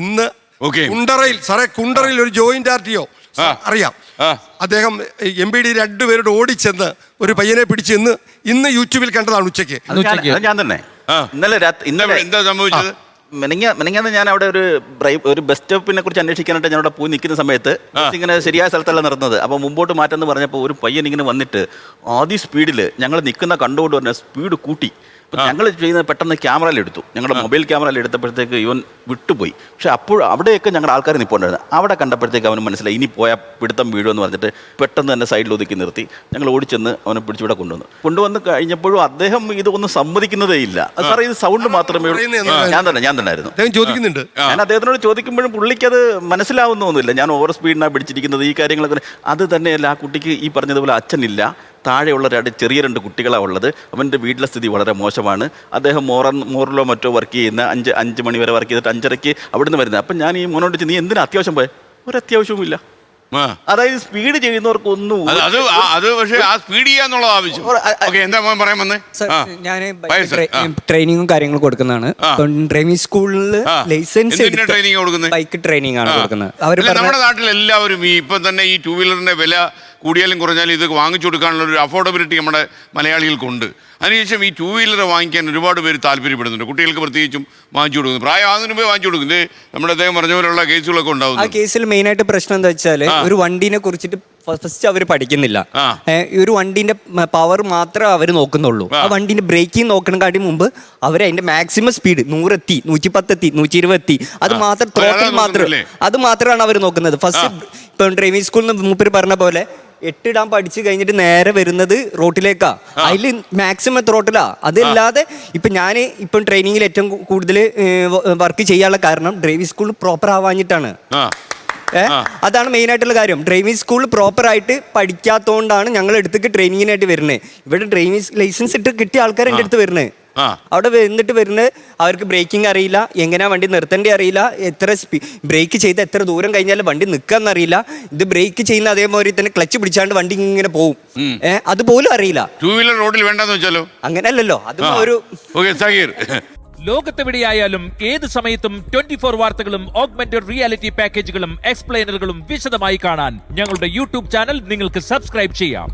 ഇന്ന് കുണ്ടറയിൽ ഒരു ജോയിന്റ് ആർട്ടിയോ അറിയാം. അദ്ദേഹം MPD 2 പേരോട് ഓടിച്ചെന്ന് ഒരു പയ്യനെ പിടിച്ച് ഇന്ന് യൂട്യൂബിൽ കണ്ടതാണ് ഉച്ചയ്ക്ക്. ഞാൻ തന്നെ ഇന്നലെ എന്താ സംഭവിച്ചത്? മെനങ്ങാന്ന് ഞാൻ അവിടെ ഒരു ബസ് സ്റ്റോപ്പിനെ കുറിച്ച് അന്വേഷിക്കാനായിട്ട് ഞാൻ അവിടെ പോയി നിൽക്കുന്ന സമയത്ത് ഇങ്ങനെ ശരിയായ സ്ഥലത്തല്ല നടന്നത്. അപ്പോൾ മുമ്പോട്ട് മാറ്റെന്ന് പറഞ്ഞപ്പോൾ ഒരു പയ്യൻ ഇങ്ങനെ വന്നിട്ട് ആദ്യ സ്പീഡിൽ ഞങ്ങൾ നിൽക്കുന്ന കണ്ടുകൊണ്ട് തന്നെ സ്പീഡ് കൂട്ടി. ഞങ്ങൾ ചെയ്യുന്നത് പെട്ടെന്ന് ക്യാമറയിൽ എടുത്തു. ഞങ്ങളുടെ മൊബൈൽ ക്യാമറയിൽ എടുത്തപ്പോഴത്തേക്ക് ഇവൻ വിട്ടുപോയി. പക്ഷെ അവിടെയൊക്കെ ഞങ്ങളുടെ ആൾക്കാർ നിൽപ്പുണ്ടായിരുന്നു. അവിടെ കണ്ടപ്പോഴത്തേക്ക് അവന് മനസ്സിലായി ഇനി പോയാൽ പിടുത്തം വീഴുമെന്ന് പറഞ്ഞിട്ട് പെട്ടെന്ന് തന്നെ സൈഡിൽ ഒതുക്കി നിർത്തി ഞങ്ങൾ ഓടിച്ചെന്ന് അവനെ പിടിച്ചിവിടെ കൊണ്ടുവന്ന് കഴിഞ്ഞപ്പോഴും അദ്ദേഹം ഇതൊന്നും സമ്മതിക്കുന്നതേ ഇല്ല. സാറേ ഇത് സൗണ്ട് മാത്രമേ ഞാൻ തന്നെ ആയിരുന്നു. ഞാൻ അദ്ദേഹത്തിനോട് ചോദിക്കുമ്പോഴും പുള്ളിക്ക് അത് മനസ്സിലാവുന്നൊന്നുമില്ല. ഞാൻ ഓവർ സ്പീഡിനാണ് പിടിച്ചിരിക്കുന്നത് ഈ കാര്യങ്ങളൊക്കെ. അത് തന്നെയല്ല, ആ കുട്ടിക്ക് ഈ പറഞ്ഞതുപോലെ അച്ഛനില്ല, താഴെയുള്ള ചെറിയ 2 കുട്ടികളാണ് ഉള്ളത്. അവൻ്റെ വീട്ടിലെ സ്ഥിതി വളരെ മോശമാണ്. അദ്ദേഹം മോറിലോ മറ്റോ വർക്ക് ചെയ്യുന്ന 5 മണി വരെ വർക്ക് ചെയ്തിട്ട് 5:30 അവിടുന്ന് വരുന്നത്. അപ്പം ഞാൻ ഈ മോനോട് നീ എന്തിനാ അത്യാവശ്യം പോയ? ഒരു അത്യാവശ്യവുമില്ല. അതായത് സ്പീഡ് ചെയ്യുന്നവർക്ക് ഒന്നും ട്രെയിനിങ്ങും കാര്യങ്ങളും കൊടുക്കുന്നതാണ്. ഡ്രൈവിംഗ് സ്കൂളിൽ ലൈസൻസ് ബൈക്ക് ട്രെയിനിങ് ആണ് കൊടുക്കുന്നത്. നമ്മുടെ നാട്ടിൽ എല്ലാവരും ഇപ്പൊ തന്നെ ഈ 2 വീലറിന്റെ വില കൂടിയാലും കുറഞ്ഞാലും ഇത് വാങ്ങിച്ചു കൊടുക്കാനുള്ള ഒരു അഫോർഡബിലിറ്റി നമ്മുടെ മലയാളികൾക്കുണ്ട്. അതിനുശേഷം ഈ 2 വീലർ വാങ്ങിക്കാൻ ഒരുപാട് പേര് താല്പര്യപ്പെടുന്നുണ്ട്. കുട്ടികൾക്ക് പ്രത്യേകിച്ചും വാങ്ങിച്ചു കൊടുക്കുന്നു. പ്രായമാകുന്നതിന് മുമ്പേ വാങ്ങിച്ചു കൊടുക്കുന്നത് നമ്മുടെ അദ്ദേഹം പറഞ്ഞ പോലുള്ള കേസുകളൊക്കെ ഉണ്ടാവും. ആ കേസിൽ മെയിനായിട്ട് പ്രശ്നം എന്താ വെച്ചാൽ ഒരു വണ്ടീനെ കുറിച്ചിട്ട് ഫസ്റ്റ് അവർ പഠിക്കുന്നില്ല. ഒരു വണ്ടീന്റെ പവർ മാത്രമേ അവർ നോക്കുന്നുള്ളൂ. ആ വണ്ടീന്റെ ബ്രേക്കിംഗ് നോക്കണക്കാട്ടി മുമ്പ് അവർ അതിന്റെ മാക്സിമം സ്പീഡ് 100 എത്തി, 110 എത്തി, 120 എത്തി, അത് മാത്രമാണ് അവർ നോക്കുന്നത്. ഫസ്റ്റ് ഇപ്പം ഡ്രൈവിംഗ് സ്കൂളിൽ നിന്ന് മൂപ്പര് പറഞ്ഞ പോലെ 8 ഇടാൻ പഠിച്ചു കഴിഞ്ഞിട്ട് നേരെ വരുന്നത് റോട്ടിലേക്കാ. അതിൽ മാക്സിമം ത്രോട്ടിലാ. അതല്ലാതെ ഇപ്പം ട്രെയിനിങ്ങിൽ ഏറ്റവും കൂടുതൽ വർക്ക് ചെയ്യാനുള്ള കാരണം ഡ്രൈവിംഗ് സ്കൂൾ പ്രോപ്പർ ആവാഞ്ഞിട്ടാണ്. അതാണ് മെയിൻ ആയിട്ടുള്ള കാര്യം. ഡ്രൈവിംഗ് സ്കൂൾ പ്രോപ്പർ ആയിട്ട് പഠിക്കാത്തതുകൊണ്ടാണ് ഞങ്ങൾ അടുത്തേക്ക് ട്രെയിനിങ്ങിനായിട്ട് വരുന്നത്. ഇവിടെ ഡ്രൈവിംഗ് ലൈസൻസ് ഇട്ട് കിട്ടിയ ആൾക്കാർ എൻ്റെ അടുത്ത് വരുന്നത്. അവിടെ വന്നിട്ട് വരുന്നത് അവർക്ക് ബ്രേക്കിംഗ് അറിയില്ല, എങ്ങനെയാ വണ്ടി നിർത്തേണ്ടി അറിയില്ല, ബ്രേക്ക് ചെയ്ത് എത്ര ദൂരം കഴിഞ്ഞാലും വണ്ടി നിൽക്കാന്നറിയില്ല. ഇത് ബ്രേക്ക് ചെയ്യുന്ന അതേപോലെ തന്നെ ക്ലച്ച് പിടിച്ചാണ്ട് വണ്ടി ഇങ്ങനെ പോകും. അതുപോലും അറിയില്ല. 2 വീലർ റോഡിൽ വേണ്ടെന്ന് വെച്ചാലോ? അങ്ങനെയല്ലല്ലോ. അതും ഒരു ലോകത്തെവിടെയായാലും ഏത് സമയത്തും 24 വാർത്തകളും ഓഗ്മെന്റഡ് റിയാലിറ്റി പാക്കേജുകളും എക്സ്പ്ലെയിനറുകളും വിശദമായി കാണാൻ ഞങ്ങളുടെ യൂട്യൂബ് ചാനൽ നിങ്ങൾക്ക് സബ്സ്ക്രൈബ് ചെയ്യാം.